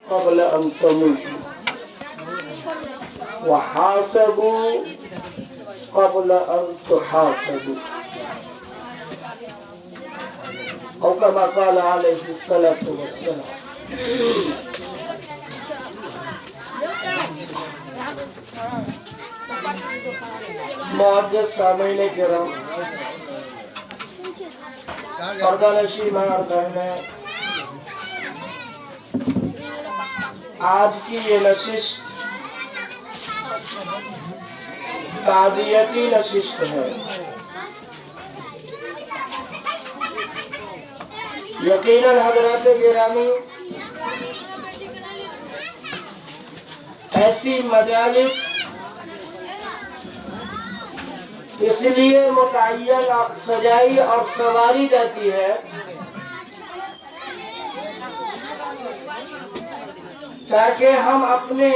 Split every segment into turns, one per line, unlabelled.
قبل أن تموتوا وحاسبوا قبل أن تحاسبوا أو كما قال عليه الصلاة والسلام. معزز سامعین کرام، پردہ نشین ماں بہنیں، آج کی یہ نشست تعزیتی نشست ہے۔ یقیناً حضرات گرامی، ایسی مجالس اس لیے متعین سجائی اور سواری جاتی ہے تاکہ ہم اپنے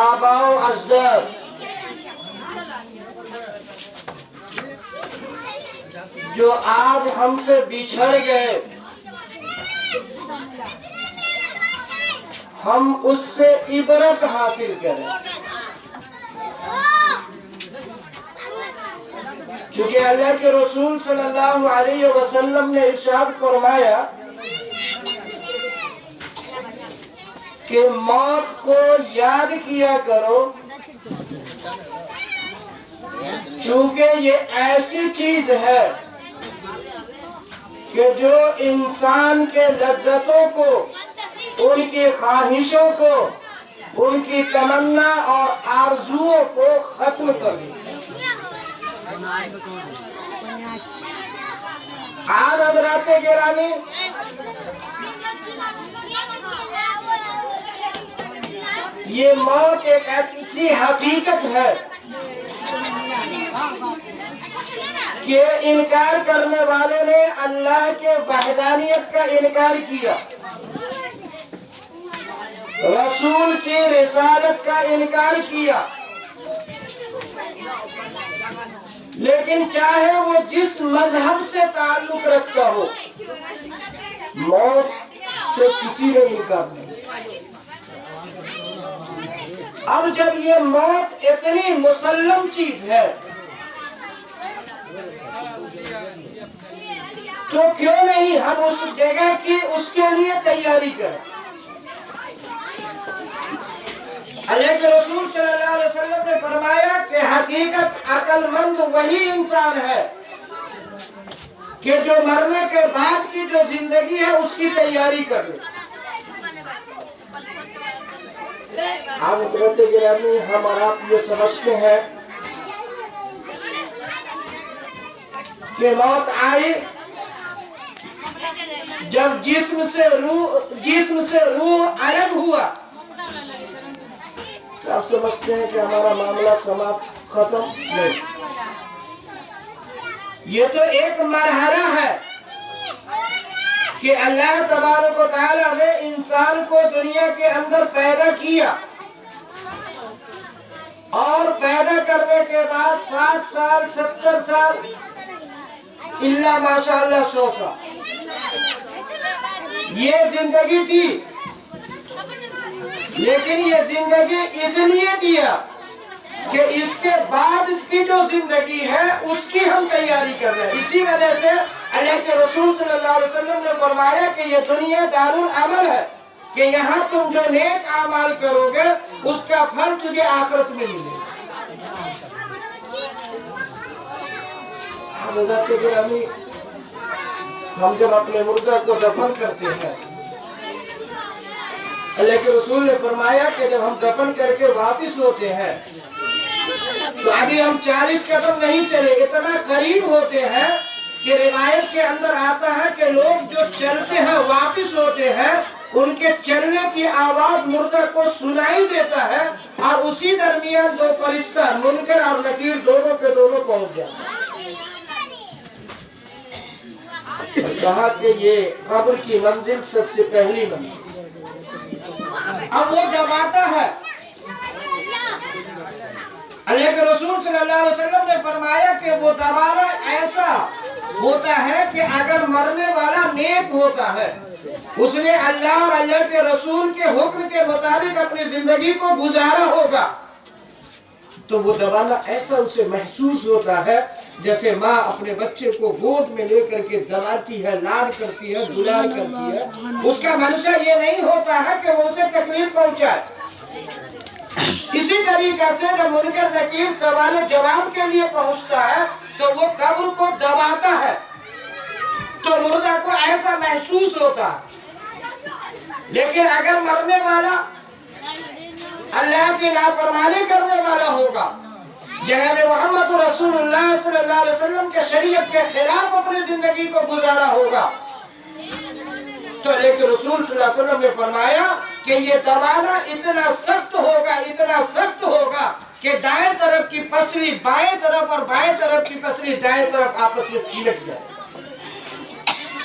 آباء و اجداد جو آج ہم سے بچھڑ گئے، ہم اس سے عبرت حاصل کریں، کیونکہ اللہ کے رسول صلی اللہ علیہ وسلم نے ارشاد فرمایا کہ موت کو یاد کیا کرو، چونکہ یہ ایسی چیز ہے کہ جو انسان کے لذتوں کو، ان کی خواہشوں کو، ان کی تمنا اور آرزوؤں کو ختم کر دے۔ آج حضرات گرامی، یہ موت ایک ایسی حقیقت ہے کہ انکار کرنے والے نے اللہ کے وحدانیت کا انکار کیا، رسول کی رسالت کا انکار کیا، لیکن چاہے وہ جس مذہب سے تعلق رکھتا ہو، موت سے کسی نے انکار نہیں۔ اب جب یہ موت اتنی مسلم چیز ہے تو کیوں نہیں ہم اس جگہ کی اس کے لیے تیاری کریں۔ اللہ کے رسول صلی اللہ علیہ وسلم نے فرمایا کہ حقیقت عقل مند وہی انسان ہے کہ جو مرنے کے بعد کی جو زندگی ہے اس کی تیاری کر لے۔ آپ حضرت گرامی، ہم اور آپ یہ سمجھتے ہیں کہ موت آئی جب جسم سے روح الگ ہوا، آپ سمجھتے ہیں کہ ہمارا معاملہ سماپت ختم نہیں۔ یہ تو ایک مرحلہ ہے کہ اللہ تبارک و تعالیٰ نے انسان کو دنیا کے اندر پیدا کیا، اور پیدا کرنے کے بعد 60 سال 70 سال اللہ ماشاءاللہ 100 سال یہ زندگی تھی، لیکن یہ زندگی اس لیے دیا کہ اس کے بعد کی جو زندگی ہے اس کی ہم تیاری کر رہے ہیں۔ اسی وجہ سے اللہ کے رسول صلی اللہ علیہ وسلم نے فرمایا کہ یہ دنیا دارالعمل ہے، کہ یہاں تم جو نیک اعمال کرو گے اس کا پھل تجھے آخرت میں ملے گا۔ حضرات گرامی، ہم جب اپنے مردہ کو دفن کرتے ہیں، اللہ کے رسول نے فرمایا کہ جب ہم دفن کر کے واپس ہوتے ہیں تو ابھی ہم 40 قدم نہیں چلے، اتنا قریب ہوتے ہیں کہ روایت کے اندر آتا ہے کہ لوگ جو چلتے ہیں واپس ہوتے ہیں، ان کے چلنے کی آواز مردہ کو سنائی دیتا ہے، اور اسی درمیان دو فرشتہ منکر اور نکیر دونوں کے دونوں پہنچ جاتے ہیں۔ کہا کہ یہ قبر کی منزل سب سے پہلی منزل۔ اب وہ جب آتا ہے، اللہ کے رسول صلی اللہ علیہ وسلم نے فرمایا کہ وہ دوبارہ ایسا ہوتا ہے کہ اگر مرنے والا نیک ہوتا ہے، اس نے اللہ اور اللہ کے رسول کے حکم کے مطابق मुताबिक अपनी जिंदगी को गुजारा होगा, तो वो दबाना ऐसा उसे महसूस होता है जैसे माँ अपने बच्चे को गोद में लेकर के दबाती है, लाड करती है, दुलार करती है। उसका मंशा ये नहीं होता है कि वो उसे तकलीफ पहुंचाए। इसी तरीके से जब मुनकर नकीर सवाल जवाब के लिए पहुंचता है तो वो कब्र को दबाता है, तो मुर्दा को ऐसा महसूस होता है। लेकिन अगर मरने वाला अल्लाह की नाफरमानी करने वाला होगा, जनाब मोहम्मद रसूलुल्लाह सल्लल्लाहु अलैहि वसल्लम के शरीयत के खिलाफ अपनी जिंदगी को गुजारा होगा, तो लेकिन रसूल सल्लल्लाहु अलैहि वसल्लम ने फरमाया कि ये दबाना इतना सख्त होगा कि दाएं तरफ की पसली बाएं तरफ और बाएं तरफ की पसली दाएं तरफ आपस में चिपक जाए।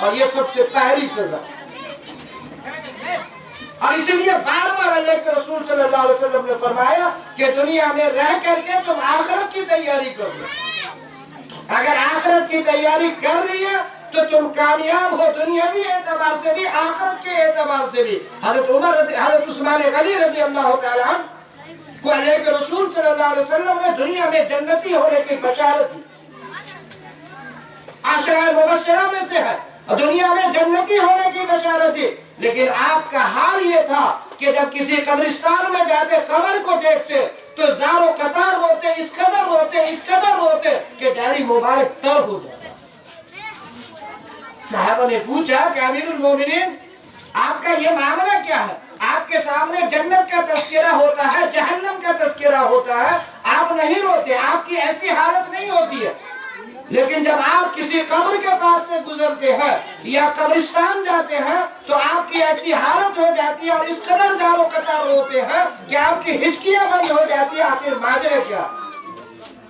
और ये सबसे पहली सजा। और इसीलिए बार बार अल्लाह के रसूल सल्लल्लाहु अलैहि वसल्लम ने फरमाया कि दुनिया में रह करके तुम आखिरत की तैयारी कर लो। अगर आखिरत की तैयारी कर रही है तो तुम कामयाब हो, दुनियावी एतबार से भी, आखिरत के एतबार से भी। हज़रत उस्मान गनी रज़ी अल्लाह तआला अन्हु को अल्लाह के रसूल सल्लल्लाहु अलैहि वसल्लम ने दुनिया में जन्नती होने की बशारत दी, आशरा मुबश्शरा में से है, दुनिया में जन्नती होने की बशारत दी। लेकिन आपका हाल ये था कि जब किसी कब्रिस्तान में जाते, कब्र को देखते तो ज़ारो कतार रोते, इस कदर रोते कि दाढ़ी मुबारक तर हो जाता। साहबा ने पूछा कि अमीरुल मोमिनीन, आपका ये मामला क्या है? आपके सामने जन्नत का तज़किरा होता है, जहन्नम का तज़किरा होता है, आप नहीं रोते, आपकी ऐसी हालत नहीं होती है। लेकिन जब आप किसी कब्र के पास से गुजरते हैं या कब्रिस्तान जाते हैं तो आपकी ऐसी हालत हो जाती है और इस कदर ज़ारो कतार रोते हैं कि आपकी हिचकियां बंद हो जाती है। आखिर माजरे क्या?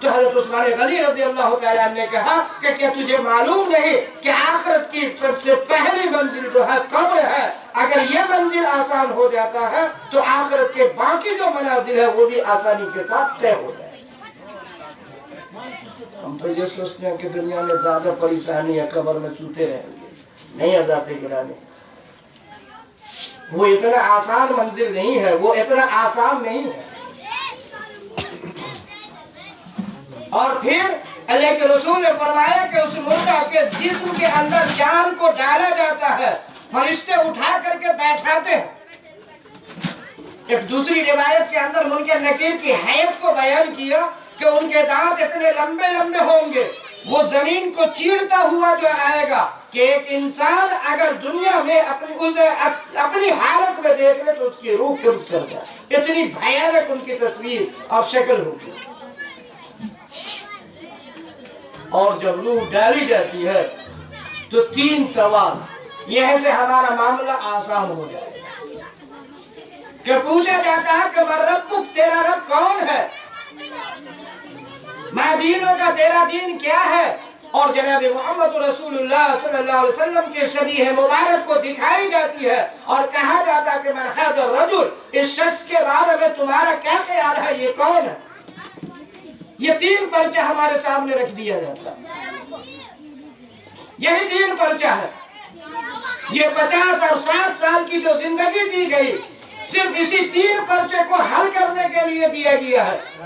तो हज़रत उस्मान गनी रज़ी अल्लाह तआला ने कहा कि क्या तुझे मालूम नहीं कि आखिरत की सबसे पहली मंजिल जो है कब्र है, अगर ये मंजिल आसान हो जाता है तो आखिरत के बाकी जो मनाजिल है वो भी आसानी के साथ तय हो जाए। हम तो ये सोचते हैं कि दुनिया में ज्यादा परेशानी है, कब्र में चूते रहेंगे, नहीं आजाते गिराने। वो इतना आसान मंजिल नहीं है, वो इतना आसान नहीं है। और फिर अल्लाह के रसूल ने फरमाया कि उस मुर्दा के जिस्म के अंदर जान को डाला जाता है, फरिश्ते उठा करके बैठाते हैं। एक दूसरी रिवायत के अंदर मुनकर नकीर की हैत को बयान किया कि उनके दांत इतने लंबे लंबे होंगे, वो जमीन को चीरता हुआ जो आएगा कि एक इंसान अगर दुनिया में अपनी हालत में देख ले तो उसकी रूह कब्ज कर जाए। इतनी भयानक उनकी तस्वीर और शक्ल होगी। और जब रूह डाली जाती है तो 3 सवाल, यह से हमारा मामला आसान हो जाएगा। कि पूछा जाता है कि रब्बुक, तेरा रब कौन है? मा दीनों का, तेरा दीन क्या है? और जनाब मोहम्मद रसूलुल्लाह सल्लल्लाहु अलैहि वसल्लम के शबीह मुबारक को दिखाई जाती है और कहा जाता है कि मन हाज़ा रजुल, इस शख्स के बारे में तुम्हारा क्या ख्याल है, ये कौन है? ये 3 पर्चा हमारे सामने रख दिया जाता है। यही 3 पर्चा है। ये 50 और 60 साल की जो जिंदगी दी गई सिर्फ इसी 3 पर्चे को हल करने के लिए दिया गया है।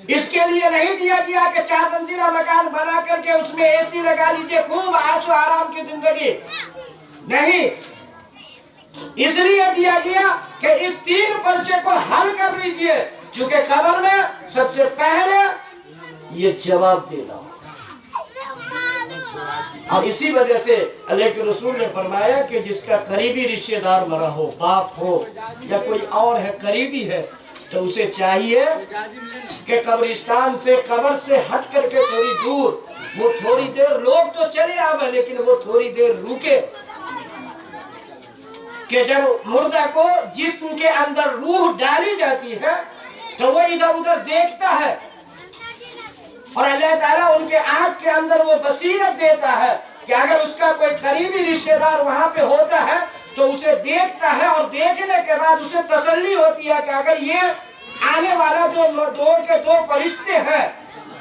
इसके लिए नहीं दिया गया कि 4 मंजिला मकान बना करके उसमें एसी लगा लीजिए, खूब आशो आराम की जिंदगी। नहीं, इसलिए दिया गया कि इस 3 पर्चे को हल कर लीजिए, क्योंकि कब्र में सबसे पहले ये जवाब देना। और इसी वजह से अल्लाह के रसूल ने फरमाया कि जिसका करीबी रिश्तेदार मरा हो, बाप हो या कोई और है, करीबी है, तो उसे चाहिए कि कब्रिस्तान से, कब्र से हट करके थोड़ी दूर, वो थोड़ी देर, लोग तो चले आवे लेकिन वो थोड़ी देर रुके, कि जब मुर्दा को जिस्म के अंदर रूह डाली जाती है तो वो इधर उधर देखता है और अल्लाह ताला उनके आंख के अंदर वो बसीरत देता है कि अगर उसका कोई करीबी रिश्तेदार वहां पे होता है तो उसे देखता है और देखने के बाद उसे तसल्ली होती है कि अगर ये आने वाला जो 2 फरिश्ते हैं,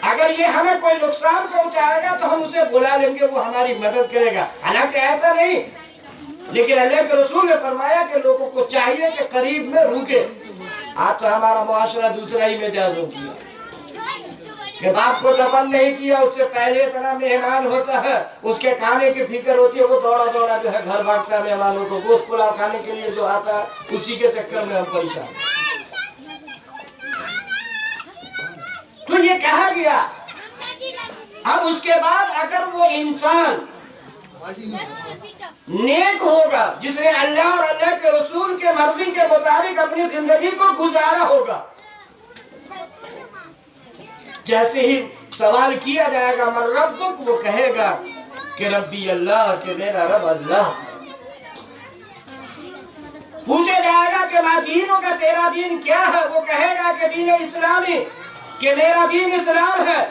अगर ये हमें कोई नुकसान पहुंचाएगा तो हम उसे बुला लेंगे, वो हमारी मदद करेगा। हालांकि ऐसा नहीं, لیکن اللہ کے رسول نے فرمایا کہ لوگوں کو چاہیے کہ قریب میں رکے. آج تو ہمارا معاشرہ دوسرا ہی مزاج ہو گیا کہ باپ کو دفن نہیں کیا اس سے پہلے اتنا مہمان ہوتا ہے, اس کے کھانے کی فکر ہوتی ہے, وہ دوڑا دوڑا جو ہے گھر بھاگتا ہے مہمانوں کو گوشت پلاؤ کھانے کے لیے جو آتا ہے, اسی کے چکر میں ہم پریشان. تو یہ کہا گیا. اب اس کے بعد اگر وہ انسان نیک ہوگا جس نے اللہ اور اللہ کے رسول کے مرضی کے مطابق اپنی زندگی کو گزارا ہوگا, جیسے ہی سوال کیا جائے گا من ربک, وہ کہے گا کہ ربی اللہ, کہ میرا رب اللہ. پوچھا جائے گا کہ ما دینوں کا, تیرا دین کیا ہے, وہ کہے گا کہ دین اسلامی, کہ میرا دین اسلام ہے.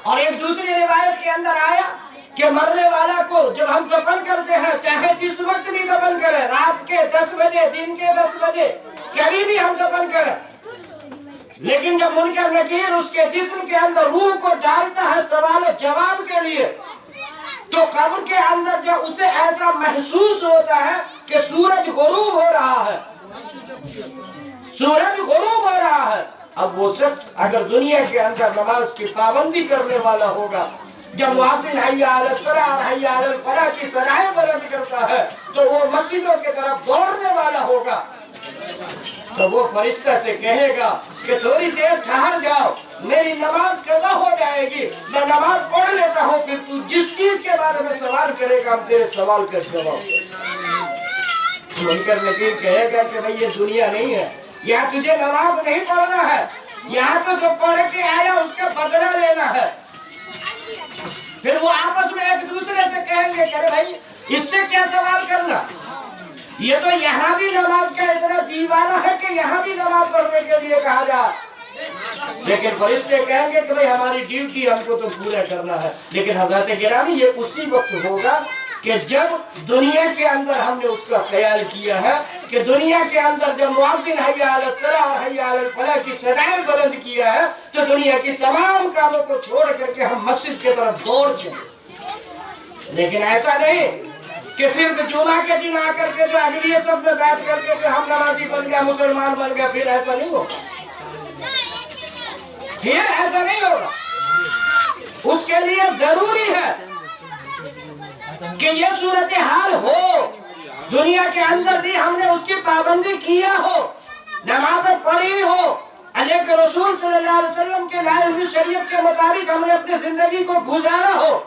اور ایک دوسری روایت کے اندر آیا کہ مرنے والا کو جب ہم دفن کرتے ہیں, چاہے جس وقت بھی دفن کریں, رات کے 10 بجے, دن کے 10 بجے, کبھی بھی ہم دفن کریں, لیکن جب منکر نکیر اس کے جسم کے اندر روح کو ڈالتا ہے سوال و جواب کے لیے, تو قبر کے اندر جو اسے ایسا محسوس ہوتا ہے کہ سورج غروب ہو رہا ہے, سورج غروب ہو رہا ہے. اب وہ شخص اگر دنیا کے اندر نماز کی پابندی کرنے والا ہوگا, جب مؤذن حی علی الصلاۃ اور حی علی الفلاح کی صدائیں بلند کرتا ہے تو وہ مسجدوں کی طرف دوڑنے والا ہوگا, تو وہ فرشتہ سے کہے گا کہ تھوڑی دیر ٹھہر جاؤ, میری نماز قضا ہو جائے گی, میں نماز پڑھ لیتا ہوں, پھر تو جس چیز کے بارے میں سوال کرے گا ہم تیرے سوال کا جواب دیں گے. منکر نکیر کہے گا کہ بھئی یہ دنیا نہیں ہے, یہاں تجھے نماز نہیں پڑھنا ہے, یہاں تو جو پڑھ کے آیا اس کا بدلہ لینا ہے. پھر وہ آپس میں ایک دوسرے سے کہیں گے کہ بھائی اس سے کیا سوال کرنا, یہ تو یہاں بھی نماز کا اتنا دیوانہ ہے کہ یہاں بھی نماز پڑھنے کے لیے کہا جا. لیکن فرشتے کہیں گے کہ بھائی ہماری ڈیوٹی ہم کو تو پورا کرنا ہے. لیکن حضرات گرامی یہ اسی وقت ہوگا کہ جب دنیا کے اندر ہم نے اس کا خیال کیا ہے کہ دنیا کے اندر جب مؤذن حی علی الصلاۃ اور حی علی الفلاح کی صدائیں بلند کیا ہے تو دنیا کی تمام کاموں کو چھوڑ کر کے ہم مسجد کی طرف دوڑ چلے. لیکن ایسا نہیں کہ صرف جمعہ کے دن آ کر کے جو اگلی سب میں بیٹھ کر کے ہم نمازی بن گیا, مسلمان بن گیا, پھر ایسا نہیں ہوگا, پھر ایسا نہیں ہوگا. اس کے لیے ضروری ہے کہ یہ صورتحال ہو, دنیا کے اندر بھی ہم نے اس کی پابندی کیا ہو, نماز پڑھی ہو, اللہ کے رسول صلی اللہ علیہ وسلم کے لائے ہوئی شریعت کے مطابق ہم نے اپنی زندگی کو گزارا ہو.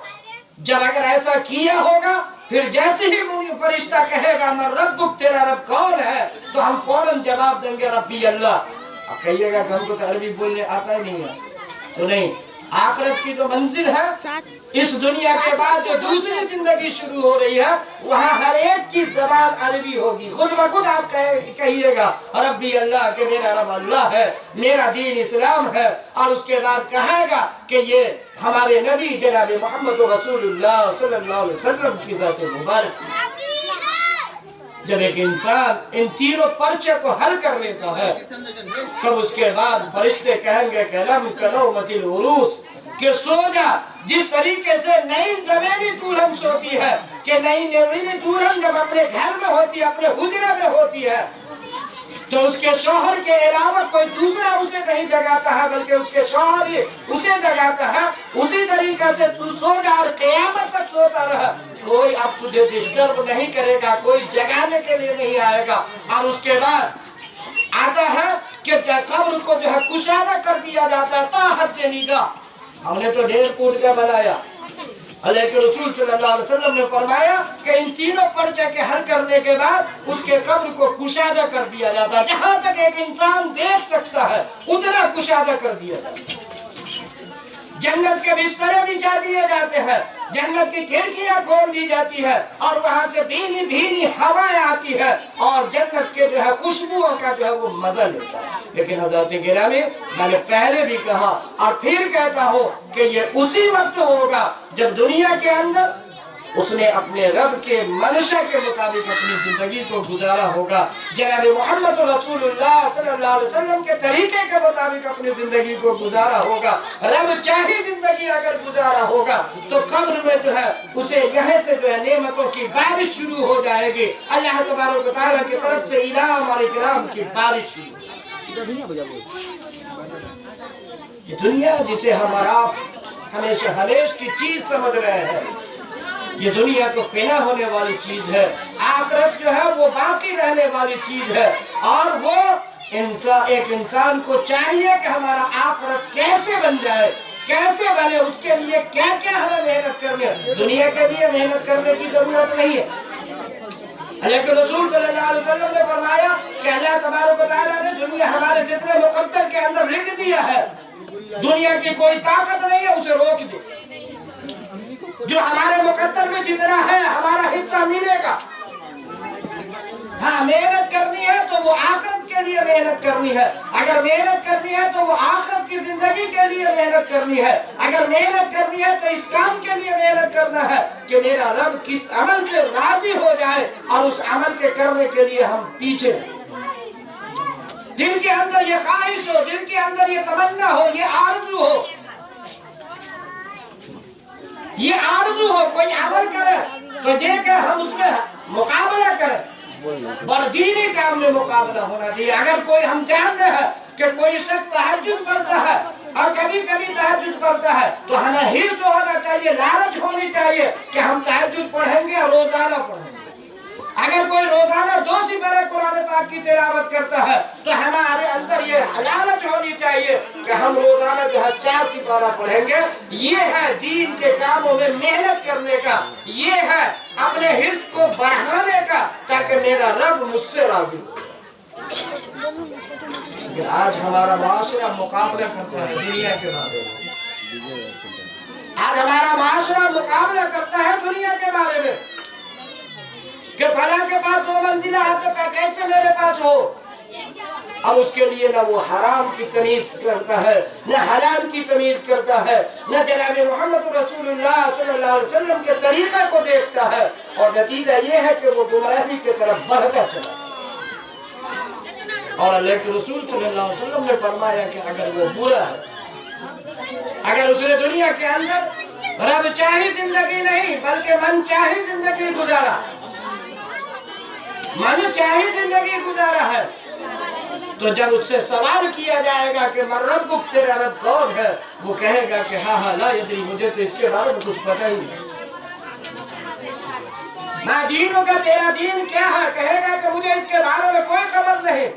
جب اگر ایسا کیا ہوگا پھر جیسے ہی فرشتہ کہے گا من ربک, تیرا رب کون ہے, تو ہم فوراً جواب دیں گے ربی اللہ. اب کہیے گا کہ ہم کو تو عربی بولنے آتا ہی نہیں ہے, تو نہیں, آخرت کی جو منزل ہے اس دنیا کے بعد جو دوسری زندگی شروع ہو رہی ہے وہاں ہر ایک کی زبان عربی ہوگی. خود بخود آپ کہیے گا ربی اللہ, کہ میرا رب اللہ ہے, میرا دین اسلام ہے, اور اس کے بعد کہے گا کہ یہ ہمارے نبی جناب محمد رسول اللہ صلی اللہ علیہ وسلم کی ذات مبارک. جب ایک انسان ان تینوں پرچے کو حل کر لیتا ہے تب اس کے بعد فرشتے کہیں گے کہ لم کنومت العروس, کہ سو جا. جس طریقے سے نئی نویلی دلہن سوتی ہے, کہ نئی نویلی دلہن جب اپنے گھر میں ہوتی ہے, اپنے حجرے میں ہوتی ہے, تو اس کے شوہر کے علاوہ کوئی دوسرا اسے نہیں جگاتا ہے بلکہ اس کے شوہر ہی اسے جگاتا ہے. اسی طریقے سے تو سو جا اور قیامت تک سوتا رہا, کوئی اب تجھے ڈسٹرب نہیں کرے گا, کوئی جگانے کے لیے نہیں آئے گا. اور اس کے بعد آتا ہے کہ قبر کو جو ہے کشادہ کر دیا جاتا ہے تا حد نگاہ. ہم نے تو ڈھیر کوٹ کا بنایا, اللہ کے رسول صلی اللہ علیہ وسلم نے فرمایا کہ ان تینوں پرچے کے حل کرنے کے بعد اس کے قبر کو کشادہ کر دیا جاتا ہے, جہاں تک ایک انسان دیکھ سکتا ہے اتنا کشادہ کر دیا جاتا ہے. جنت کے بسترے بچھا دیے جاتے ہیں, جنت کی کھڑکیاں کھول دی جاتی ہے, اور وہاں سے بھینی بھینی ہوائیں آتی ہے, اور جنت کے جو ہے خوشبوؤں کا جو ہے وہ مزہ لیتا ہے. لیکن حضرات گرامی, میں نے پہلے بھی کہا اور پھر کہتا ہوں کہ یہ اسی وقت ہوگا جب دنیا کے اندر उसने अपने रब के मनशा के मुताबिक अपनी जिंदगी को गुजारा होगा। जनाब मोहम्मद रसूलुल्लाह सल्लल्लाहु अलैहि वसल्लम के तरीके के मुताबिक अपनी जिंदगी को गुजारा होगा। रब चाहे जिंदगी अगर गुजारा होगा तो कब्र में जो है उसे यहाँ से जो है नेमतों की बारिश शुरू हो जाएगी। अल्लाह तबारक व तआला की तरफ से इनाम और इकराम की बारिश शुरू। ये दुनिया जिसे हमारा हमेशा हमेश की चीज समझ रहे हैं, ये दुनिया तो फना होने वाली चीज है। आखिरत जो है वो बाकी रहने वाली चीज है। और वो एक इंसान को चाहिए कि हमारा आखिरत कैसे बन जाए, कैसे बने, उसके लिए क्या क्या हमें मेहनत करनी है। दुनिया के लिए मेहनत करने की जरूरत नहीं है। अल्लाह के रसूल सल्लल्लाहु अलैहि वसल्लम ने फरमाया कि अल्लाह तबारक व तआला ने दुनिया हमारे जितने मुकद्दर के अंदर लिख दिया है, दुनिया की कोई ताकत नहीं है उसे रोक दे। जो हमारे मुकद्दर में जितना है हमारा हिस्सा मिलेगा। हाँ, मेहनत करनी है तो वो आखिरत के लिए मेहनत करनी है। अगर मेहनत करनी है तो वो आखिरत की जिंदगी के लिए मेहनत करनी है। अगर मेहनत करनी है तो इस काम के लिए मेहनत करना है कि मेरा रब किस अमल से राजी हो जाए और उस अमल के करने के लिए हम पीछे। दिल के अंदर ये ख्वाहिश हो, दिल के अंदर ये तमन्ना हो, ये आरज़ू हो, ये आरज़ू हो कोई अमल करे तो देकर हम उसमें मुकाबला करें। दीनी काम में मुकाबला होना चाहिए। अगर कोई हम जानते हैं कि कोई शख्स तहज्जुद पढ़ता है और कभी कभी तहज्जुद पढ़ता है तो हमें हिर्स होना चाहिए, लालच होनी चाहिए कि हम तहज्जुद पढ़ेंगे और रोजाना पढ़ेंगे। अगर कोई रोजाना 2 सिपरे कुरान पाक की तिलावत करता है तो हमारे अंदर ये लालच होनी चाहिए कि हम रोजाना जो है 4 सिपारा पढ़ेंगे। ये है दीन के कामों में मेहनत करने का, ये है अपने हिर्स को बढ़ाने का ताकि मेरा रब मुझसे राजी हो। आज हमारा माशरा मुकाबला करता है दुनिया के बारे में। आज हमारा माशरा मुकाबला करता है दुनिया के बारे में कि फला के पास 2 मंजिला है तो कैसे मेरे पास हो। अब उसके लिए ना वो हराम की तमीज करता है, न हलाल की तमीज करता है, न जनाब मोहम्मद रसूलुल्लाह सल्लल्लाहु अलैहि वसल्लम के तरीका को देखता है। और नतीजा ये है कि वो गुमराही की तरफ बढ़ता चला। और अल्लाह के रसूल सल्लल्लाहु अलैहि वसल्लम ने फरमाया कि अगर वो बुरा है, अगर उसने दुनिया के अंदर रब चाही जिंदगी नहीं बल्कि मन चाही जिंदगी गुजारा, मन चाही जिंदगी गुजारा है, तो जब उससे सवाल किया जाएगा कि मन रब्बुक, तेरा रब कौन है, वो कहेगा कि हाँ हाँ ला यदरी, मुझे तो इसके बारे में कुछ पता ही नहीं। मैं दीनों का, तेरा दीन क्या है, कहेगा कि मुझे इसके बारे में कोई खबर नहीं।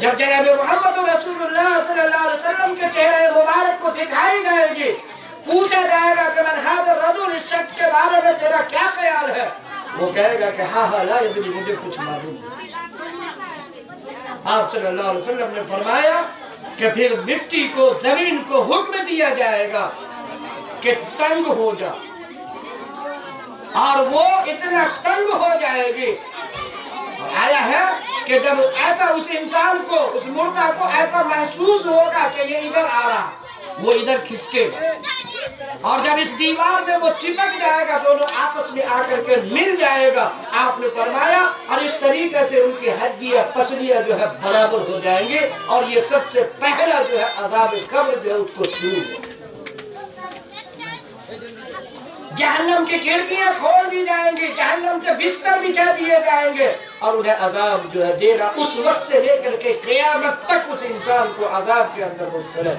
जब जनाब मोहम्मद रसूलुल्लाह सल्लल्लाहु अलैहि वसल्लम के चेहरे मुबारक को दिखाई जाएगी, पूछा जाएगा कि मन हाज़ा रजुल, इस शख्स के बारे में तेरा क्या ख्याल है, वो कहेगा कि हाँ हाँ ला यदरी, मुझे कुछ मालूम नहीं। आप सल्लल्लाहु अलैहि वसल्लम ने फरमाया कि फिर मिट्टी को, जमीन को हुक्म दिया जाएगा कि तंग हो जा, और वो इतना तंग हो जाएगी। आया है कि जब ऐसा उस इंसान को, उस मुर्दा को ऐसा महसूस होगा कि ये इधर आ रहा, वो इधर खिसकेगा, और जब इस दीवार में वो चिपक जाएगा, दोनों आपस में आकर के मिल जाएगा। आपने फरमाया और इस तरीके से उनकी हड्डियां, पसलियां जो है बराबर हो जाएंगे, और ये सबसे पहला जो है अज़ाब कब्र जो है उसको शुरू हो। जहन्नम की खिड़कियां खोल दी जाएंगी, जहन्नम से बिस्तर बिछा दिए जाएंगे, और उन्हें अजाब जो है देना उस वक्त से लेकर के क़यामत तक उस इंसान को अजाब के अंदर मुब्तला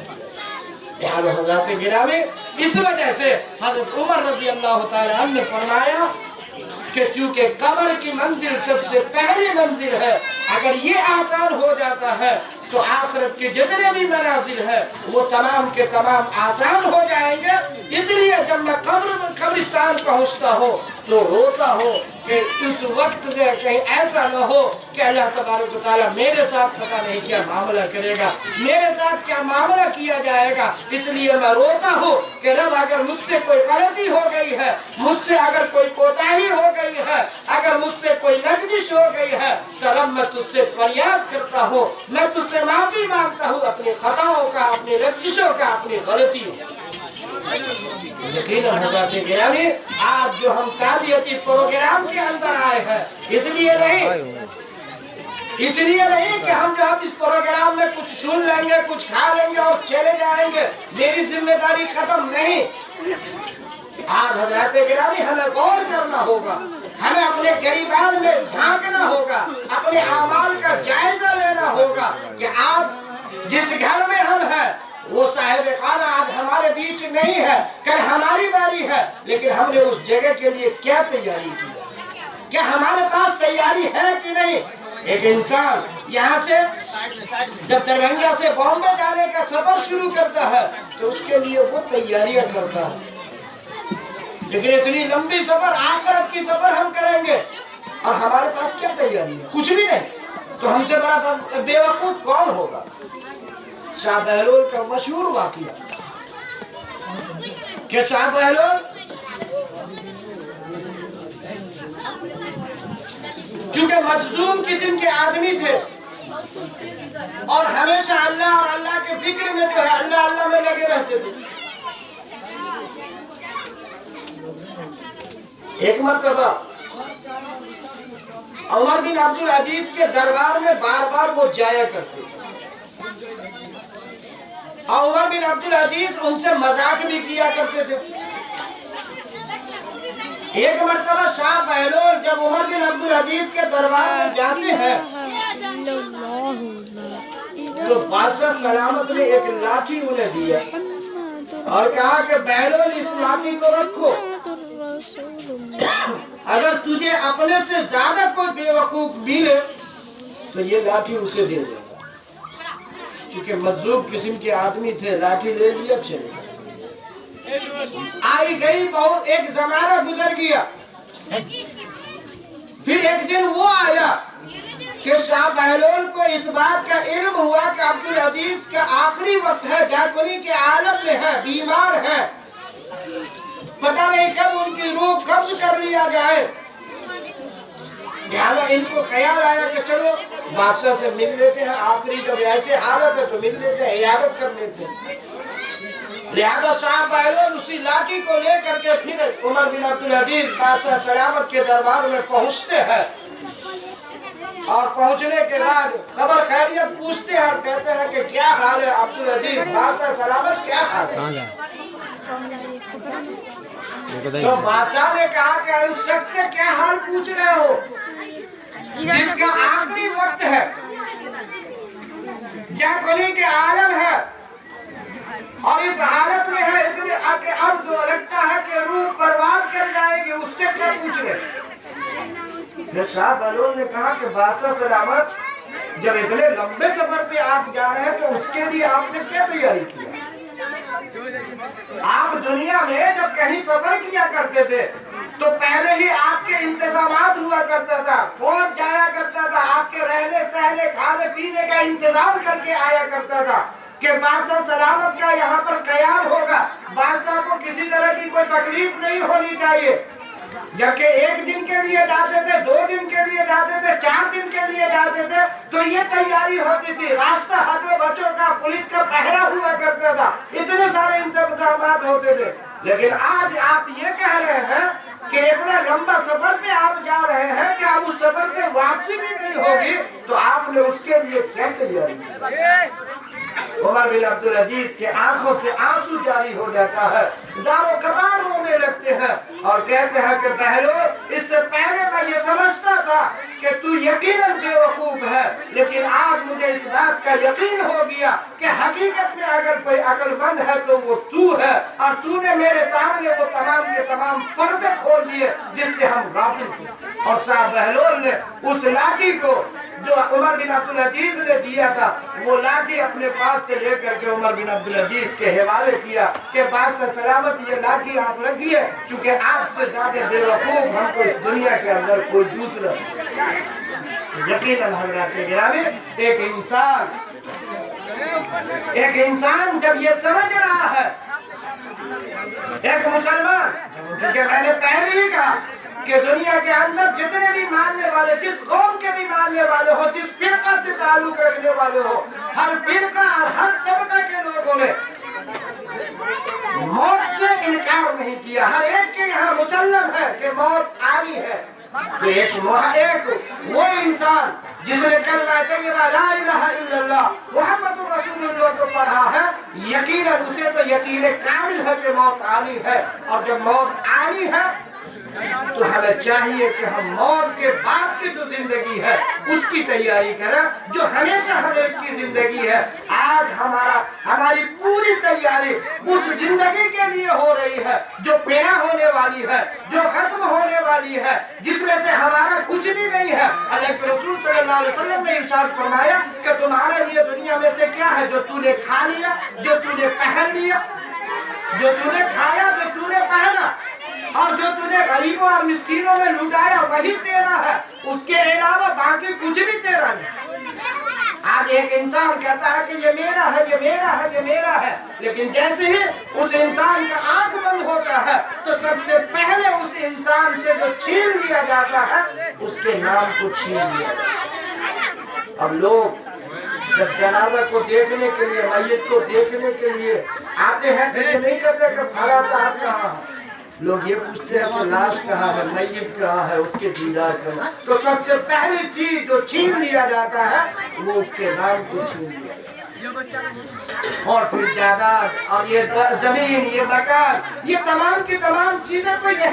गिरावे। इस वजह से हज़रत उमर रज़ी अल्लाह तआला अन्हु ने फरमाया कि चूंकि कब्र की मंजिल सबसे पहली मंजिल है, अगर ये आसान हो जाता है तो आखिरत के जितने भी मनाजिल है वो तमाम के तमाम आसान हो जाएंगे। इसलिए जब मैं कब्रिस्तान पहुंचता हो तो रोता हो कि उस वक्त से कहीं ऐसा न हो कि अल्लाह तबारक व तआला मेरे साथ पता नहीं क्या मामला करेगा, मेरे साथ क्या मामला किया जाएगा। इसलिए मैं रोता हूँ कि रब, अगर मुझसे कोई गलती हो गई है, मुझसे अगर कोई कोताही हो गई है, अगर मुझसे कोई लग़ज़िश हो गई है, तो रब मैं तुझसे फरियाद करता हूँ, मैं तुझसे माफी मांगता हूँ अपनी खताओं का, अपनी लग़ज़िशों का, अपनी गलतियों। यकीनन हज़रात गिरामी, आज जो हम ताज़ियती प्रोग्राम के अंदर आए हैं, इसलिए नहीं कि हम जब इस प्रोग्राम में कुछ सुन लेंगे, कुछ खा लेंगे और चले जाएंगे, मेरी जिम्मेदारी खत्म नहीं। आज हज़रात गिरामी हमें गौर करना होगा, हमें अपने गिरबान में झांकना होगा, अपने आमाल का जायजा लेना होगा कि आज जिस घर में हम हैं वो साहिब खाना आज हमारे बीच नहीं है, कल हमारी बारी है, लेकिन हमने उस जगह के लिए क्या तैयारी की, क्या हमारे पास तैयारी है कि नहीं। एक इंसान यहाँ से जब दरभंगा से बॉम्बे जाने का सफर शुरू करता है तो उसके लिए वो तैयारियां करता है, लेकिन इतनी लंबी सफर, आखिरत की सफर हम करेंगे और हमारे पास क्या तैयारी है, कुछ भी नहीं, तो हमसे बड़ा बेवकूफ कौन होगा। शाह बहलोल का मशहूर वाक़या कि शाह बहलोल चूंकि मजलूम किस्म के आदमी थे और हमेशा अल्लाह और अल्लाह के फिक्र में जो है अल्लाह अल्लाह में लगे रहते थे। एक मर्तबा उमर बिन अब्दुल अजीज के दरबार में बार बार वो जाया करते थे और उमर बिन अब्दुल अजीज उनसे मजाक भी किया करते थे। एक मर्तबा शाह बहलोल जब उमर बिन अब्दुल अजीज के दरबार में जाते हैं तो बादशाह सलामत ने एक लाठी उन्हें दिया और कहा कि बहलोल इस लाठी को रखो, अगर तुझे अपने से ज्यादा कोई बेवकूफ मिले तो ये लाठी उसे दे देगा। चूंकि मजलूम किस्म के आदमी थे, लाठी ले लिया, चले आई गई बहुत, एक जमाना गुजर गया। फिर एक दिन वो आया कि शाह बहलोल को इस बात का इल्म हुआ कि अब्दुल अजीज का आखिरी वक्त है, जाकुनी के आलम में है, बीमार है, पता नहीं कब उनकी रूह कब्ज कर लिया जाए। लिहाजा इनको ख्याल आया कि चलो बादशाह से मिल लेते हैं, आखिरी जब ऐसे हालत है तो मिल लेते हैं, इयादत कर लेते हैं। लिहाजा शाह बहलोल उसी लाठी को लेकर के फिर उमर बिन अब्दुल अजीज बादशाह सलामत के दरबार में पहुंचते हैं और पहुंचने के बाद खबर खैरियत पूछते हैं और कहते हैं कि क्या हाल है अब्दुल अजीज, बादशाह सलामत क्या हाल है। तो बादशाह ने कहा कि उस शख्स से क्या हाल पूछ रहे हो जिसका आखिरी वक्त है, जाकुनी के आलम है और इस हालत में है, इतने आके अब जो लगता है कि रूह बर्बाद कर जाएगी, उससे क्या पूछ रहे। शाह बहलोल ने कहा कि बादशाह सलामत जब इतने लंबे सफर पे आप जा रहे हैं तो उसके लिए आपने क्या तैयारी किया। आप दुनिया में जब कहीं सफर किया करते थे तो पहले ही आपके इंतजामात हुआ करता था, फौज जाया करता था, आपके रहने सहने खाने पीने का इंतजाम करके आया करता था कि बादशाह सलामत का यहाँ पर कयाम होगा, बादशाह को किसी तरह की कोई तकलीफ नहीं होनी चाहिए। जबकि एक दिन के लिए जाते थे, 2 दिन के लिए जाते थे, 4 दिन के लिए जाते थे तो ये तैयारी होती थी, रास्ता हटो बचों का पुलिस का पहरा हुआ करता था, इतने सारे इंतजाम होते थे। लेकिन आज आप ये कह रहे हैं कि इतना लंबा सफर पे आप जा रहे हैं कि आप उस सफर से वापसी भी नहीं होगी, तो आपने उसके लिए क्या तैयारी की। उमर बिन अब्दुल अजीज के आंखों से आंसू जारी हो जाता है, जारो कतार रोने लगते हैं और कहते हैं कि बहलोल इससे पहले मैं ये समझता था कि तू यकीनन बेवकूफ है, लेकिन आज मुझे इस बात का यकीन हो गया कि हकीकत में अगर कोई अक्लमंद है तो वो तू है और तूने मेरे सामने वो तमाम के तमाम पर्दे खोल दिए जिससे हम गाफिल थे। और शाह बहलोल ने उस लाठी को जो उमर बिन अब्दुल अजीज ने दिया था वो लाठी अपने पास से लेकर के उमर बिन अब्दुल अजीज के हवाले किया कि बादशाह सलामत ये लाठी आप रखिए, क्योंकि आपसे ज्यादा बेवकूफ हमको इस दुनिया के अंदर कोई दूसरा। यकीनन हज़रात गिरामी, एक इंसान जब ये समझ रहा है, एक मुसलमान, क्योंकि मैंने पहले ही कहा कि दुनिया के अंदर जितने भी मानने वाले, जिस कौम के भी मानने वाले हो, जिस फिरका से ताल्लुक रखने वाले हो, हर फिरका और हर तबका के लोगों ने मौत से इनकार नहीं किया। हर एक के यहाँ मुसल्लम है कि मौत आनी है। तो एक वो इंसान जिसने कलमा तय्यबा ला इलाहा इल्लल्लाह मुहम्मदुर रसूलुल्लाह को पढ़ा है, यकीनन उसे तो यकीन कामिल है कि मौत आनी है। और जब मौत आनी है तो हमें चाहिए कि हम मौत के बाद की जो जिंदगी है उसकी तैयारी करें, जो हमेशा हमेशा की जिंदगी है। आज हमारी पूरी तैयारी उस जिंदगी के लिए हो रही है जो पैदा होने वाली है, जो खत्म होने वाली है, जिसमें से हमारा कुछ भी नहीं है। अल्लाह के रसूल सल्लल्लाहु अलैहि वसल्लम ने इरशाद फरमाया कि तुम्हारे लिए दुनिया में से क्या है जो तूने खा लिया, जो तूने पहन लिया, जो तूने खाया, जो तूने पहना और जो तूने गरीबों और मिस्कीनों में लुटाया वही तेरा है, उसके अलावा बाकी कुछ भी तेरा नहीं। आज एक इंसान कहता है कि ये मेरा है, ये मेरा है, ये मेरा है, लेकिन जैसे ही उस इंसान का आंख बंद होता है तो सबसे पहले उस इंसान से जो छीन लिया जाता है उसके नाम को छीन लिया जाता है। अब लोग जब जनाजा को देखने के लिए, मैयत को देखने के लिए आते हैं तो ये नहीं कहते कि फला साहब कहाँ है, लोग ये पूछते हैं कि लाश कहाँ है, मैयत कहाँ है, उसके दीदार करना। तो सबसे पहली चीज जो छीन लिया जाता है वो उसके नाम को छीन लिया जाता है। और फिर जायदाद और ये जमीन, ये मकान, ये तमाम की तमाम चीजें तो यही